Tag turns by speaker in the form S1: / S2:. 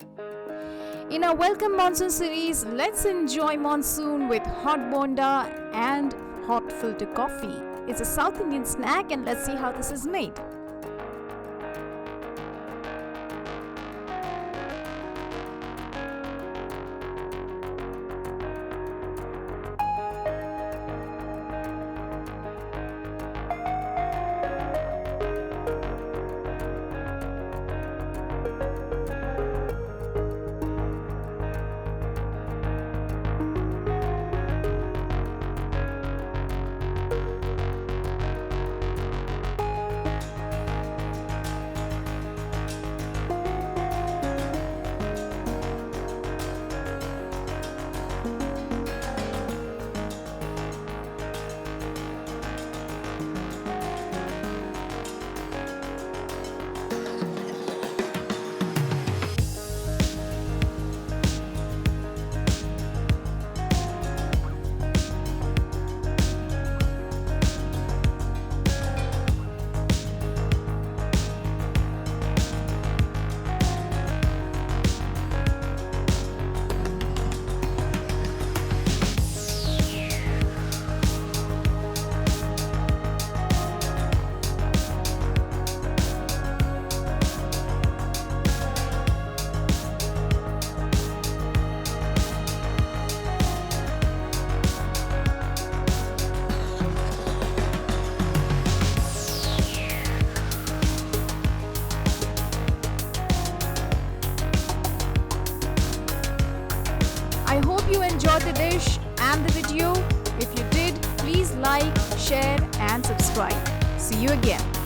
S1: In our Welcome Monsoon series, let's enjoy monsoon with hot bonda and hot filter coffee. It's a South Indian snack and let's see how this is made. I hope you enjoyed the dish and the video. If you did, please like, share and subscribe. See you again.